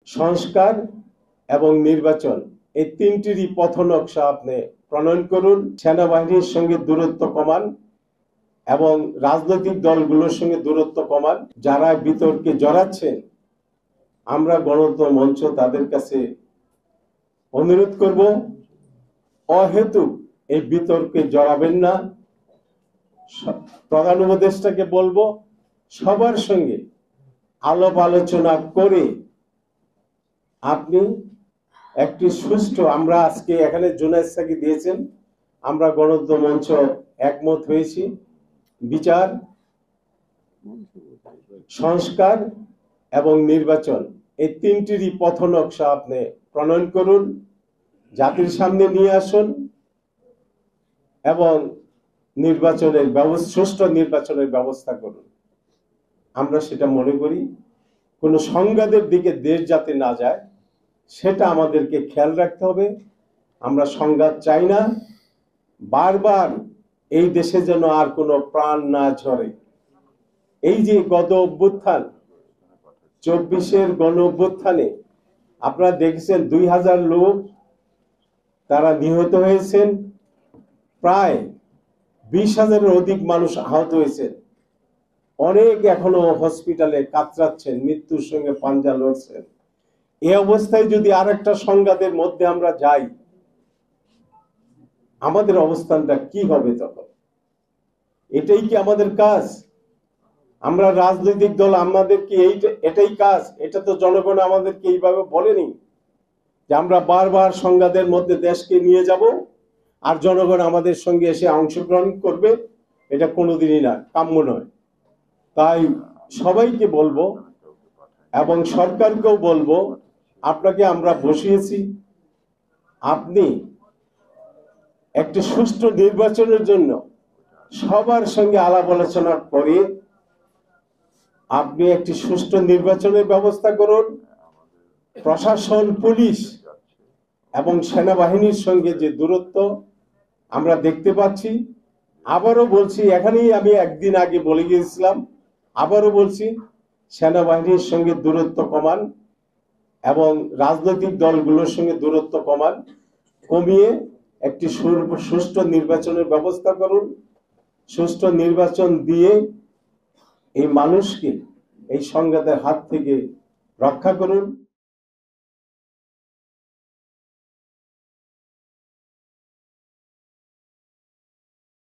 সংস্কার এবং নির্বাচন এই তিনটিরই পথ নকশা আপনি প্রণয়ন করুন। সেনাবাহিনীর সঙ্গে দূরত্ব কমান এবং রাজনৈতিক দলগুলোর সঙ্গে দূরত্ব কমান। যারা বিতর্কে জড়াচ্ছেন, আমরা গণতন্ত্র মঞ্চ তাদের কাছে অনুরোধ করব, অহেতুক এই বিতর্কে জড়াবেন না। প্রধান উপদেষ্টাকে বলবো, সবার সঙ্গে আলাপ আলোচনা করে আপনি একটি সুষ্ঠু, আমরা আজকে এখানে জুনায়েদ সাকি দিয়েছেন, আমরা গণতন্ত্র মঞ্চ একমত হয়েছি, বিচার, সংস্কার এবং নির্বাচন এই তিনটিরই পথ নকশা আপনি প্রণয়ন করুন, জাতির সামনে নিয়ে আসুন এবং নির্বাচনের সুষ্ঠু নির্বাচনের ব্যবস্থা করুন। আমরা সেটা মনে করি, কোনো সংঘাতের দিকে দেশ যাতে না যায় সেটা আমাদেরকে খেয়াল রাখতে হবে। আমরা সংঘাত চাই না, বারবার এই দেশে যেন আর কোনো প্রাণ না ঝরে। এই যে গণ অভ্যুত্থান, 24-এর গণ অভ্যুত্থানে আপনারা দেখেছেন 2000 লোক তারা নিহত হয়েছেন, প্রায় 20,000-এর অধিক মানুষ আহত হয়েছেন, অনেক এখনো হসপিটালে কাতরাচ্ছেন, মৃত্যুর সঙ্গে পাঞ্জা লড়ছেন। এই অবস্থায় যদি আরেকটা সংঘাতের মধ্যে আমরা যাই, আমাদের অবস্থানটা কি হবে তখন? এটাই কি আমাদের কাজ? আমরা রাজনৈতিক দল, আমাদেরকে এটাই কাজ? এটা তো জনগণ আমাদেরকে এইভাবে বলেনি যে আমরা বারবার সংঘাতের মধ্যে দেশকে নিয়ে যাব আর জনগণ আমাদের সঙ্গে এসে অংশগ্রহণ করবে। এটা কোনোদিনই না, কাম্য নয়। তাই সবাইকে বলবো এবং সরকারকেও বলবো, আপনাকে আমরা বসিয়েছি, আপনি একটি সুষ্ঠু নির্বাচনের জন্য সবার সঙ্গে আলাপ আলোচনা করে আপনি একটি সুষ্ঠু নির্বাচনের ব্যবস্থা করুন। প্রশাসন, পুলিশ এবং সেনাবাহিনীর সঙ্গে যে দূরত্ব আমরা দেখতে পাচ্ছি, আবারও বলছি, এখানেই আমি একদিন আগে বলে গিয়েছিলাম, আবারও বলছি, সেনাবাহিনীর সঙ্গে দূরত্ব কমান এবং রাজনৈতিক দলগুলোর সঙ্গে দূরত্ব কমিয়ে একটি সুষ্ঠু নির্বাচনের ব্যবস্থা করুন। সুষ্ঠু নির্বাচন দিয়ে এই মানুষকে এই সংঘাতের হাত থেকে রক্ষা করুন।